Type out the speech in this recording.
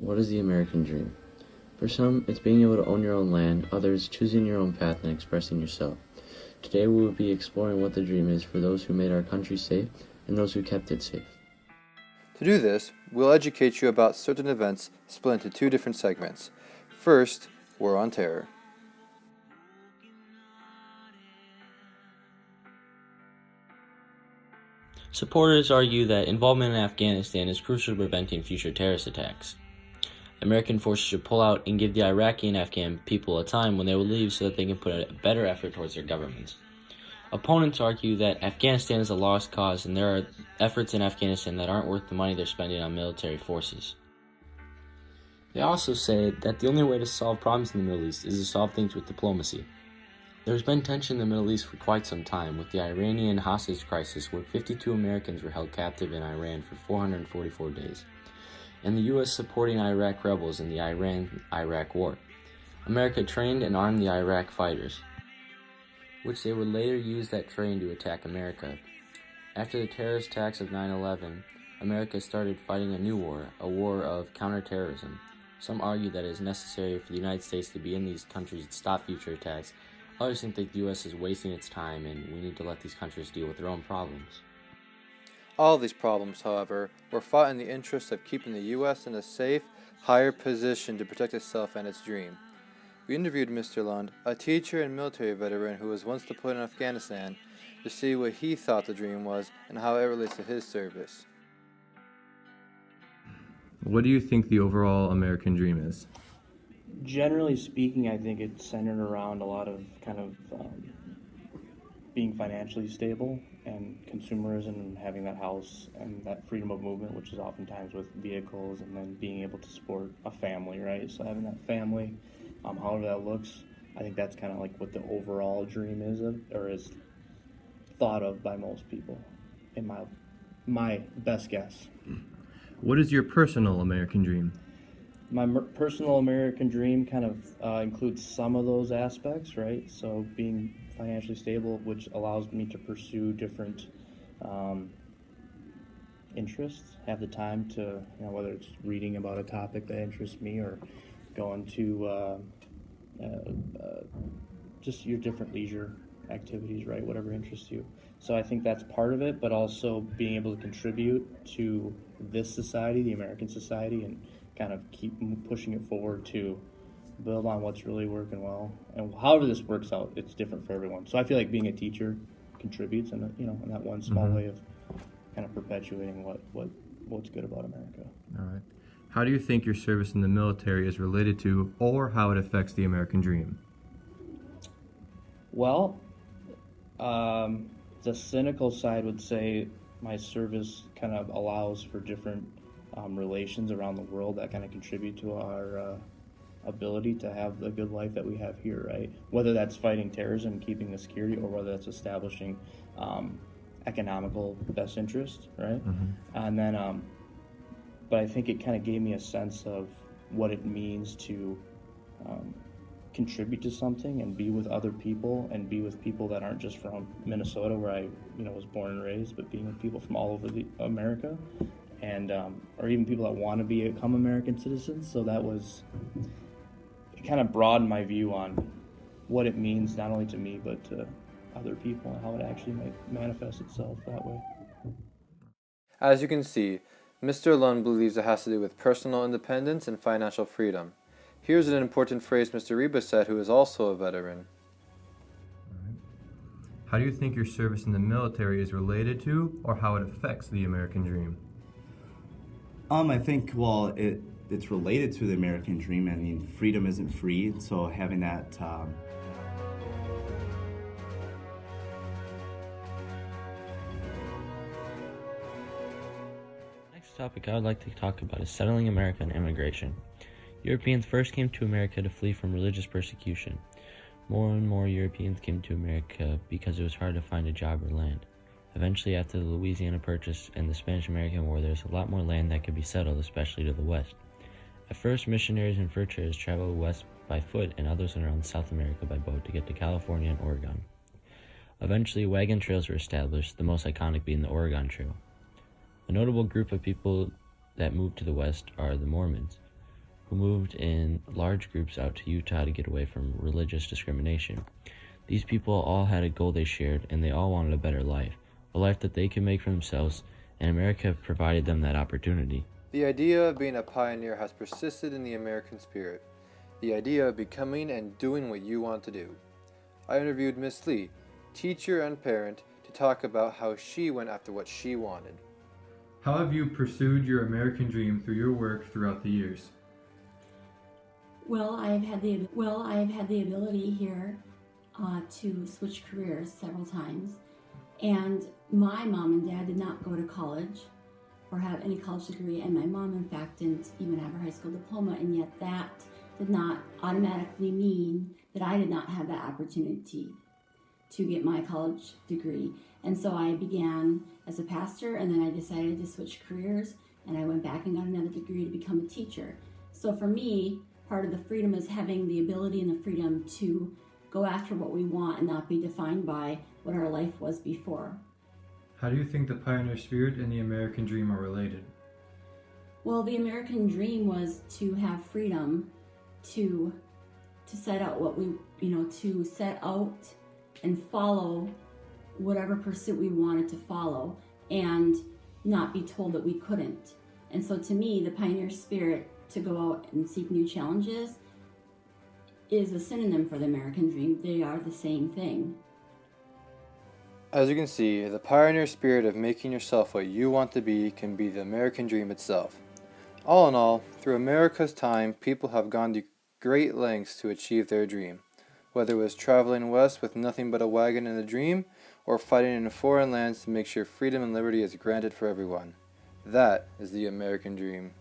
What is the American dream? For some, it's being able to own your own land, others, choosing your own path and expressing yourself. Today we will be exploring what the dream is for those who made our country safe and those who kept it safe. To do this, we'll educate you about certain events split into two different segments. First, War on Terror. Supporters argue that involvement in Afghanistan is crucial to preventing future terrorist attacks. American forces should pull out and give the Iraqi and Afghan people a time when they will leave so that they can put a better effort towards their governments. Opponents argue that Afghanistan is a lost cause and there are efforts in Afghanistan that aren't worth the money they're spending on military forces. They also say that the only way to solve problems in the Middle East is to solve things with diplomacy. There's been tension in the Middle East for quite some time, with the Iranian hostage crisis where 52 Americans were held captive in Iran for 444 days, and the U.S. supporting Iraq rebels in the Iran-Iraq War. America trained and armed the Iraq fighters, which they would later use that training to attack America. After the terrorist attacks of 9/11, America started fighting a new war, a war of counterterrorism. Some argue that it is necessary for the United States to be in these countries to stop future attacks. Others think that the U.S. is wasting its time and we need to let these countries deal with their own problems. All of these problems, however, were fought in the interest of keeping the U.S. in a safe, higher position to protect itself and its dream. We interviewed Mr. Lund, a teacher and military veteran who was once deployed in Afghanistan, to see what he thought the dream was and how it relates to his service. What do you think the overall American dream is? Generally speaking, I think it's centered around a lot of being financially stable and consumerism and having that house and that freedom of movement, which is oftentimes with vehicles, and then being able to support a family, right? So having that family, however that looks, I think that's kind of like what the overall dream is, or is thought of by most people, in my best guess. What is your personal American dream? My personal American dream kind of includes some of those aspects, right? So being financially stable, which allows me to pursue different interests, have the time to, whether it's reading about a topic that interests me or going to just your different leisure activities, right? Whatever interests you. So I think that's part of it, but also being able to contribute to this society, the American society, and kind of keep pushing it forward to build on what's really working well. And however this works out, it's different for everyone. So I feel like being a teacher contributes in in that one small way of kind of perpetuating what's good about America. All right. How do you think your service in the military is related to or how it affects the American dream? Well, the cynical side would say my service kind of allows for different relations around the world that kind of contribute to our ability to have the good life that we have here, right? Whether that's fighting terrorism, keeping the security, or whether that's establishing economical best interest, right? And then, but I think it kind of gave me a sense of what it means to contribute to something and be with other people and be with people that aren't just from Minnesota, where I was born and raised, but being with people from all over America, and or even people that want to become American citizens. So it kind of broadened my view on what it means not only to me but to other people and how it actually might manifest itself that way. As you can see, Mr. Lund believes it has to do with personal independence and financial freedom. Here's an important phrase Mr. Reba said, who is also a veteran. How do you think your service in the military is related to or how it affects the American dream? I think, it's related to the American dream. I mean, freedom isn't free, so having that Next topic I would like to talk about is settling America and immigration. Europeans first came to America to flee from religious persecution. More and more Europeans came to America because it was hard to find a job or land. Eventually, after the Louisiana Purchase and the Spanish-American War, there's a lot more land that could be settled, especially to the west. At first, missionaries and fur traders traveled west by foot and others went around South America by boat to get to California and Oregon. Eventually, wagon trails were established, the most iconic being the Oregon Trail. A notable group of people that moved to the west are the Mormons. who moved in large groups out to Utah to get away from religious discrimination. These people all had a goal they shared, and they all wanted a better life, a life that they could make for themselves, and America provided them that opportunity. The idea of being a pioneer has persisted in the American spirit. The idea of becoming and doing what you want to do. I interviewed Miss Lee, teacher and parent, to talk about how she went after what she wanted. How have you pursued your American dream through your work throughout the years? Well, I've had the ability here to switch careers several times, and my mom and dad did not go to college or have any college degree, and my mom, in fact, didn't even have her high school diploma, and yet that did not automatically mean that I did not have that opportunity to get my college degree. And so I began as a pastor, and then I decided to switch careers, and I went back and got another degree to become a teacher. So for me, part of the freedom is having the ability and the freedom to go after what we want and not be defined by what our life was before. How do you think the pioneer spirit and the American dream are related? Well, the American dream was to have freedom to set out what we, to set out and follow whatever pursuit we wanted to follow and not be told that we couldn't. And so to me, the pioneer spirit to go out and seek new challenges is a synonym for the American dream. They are the same thing. As you can see, the pioneer spirit of making yourself what you want to be can be the American dream itself. All in all, through America's time, people have gone to great lengths to achieve their dream, whether it was traveling west with nothing but a wagon and a dream, or fighting in foreign lands to make sure freedom and liberty is granted for everyone. That is the American dream.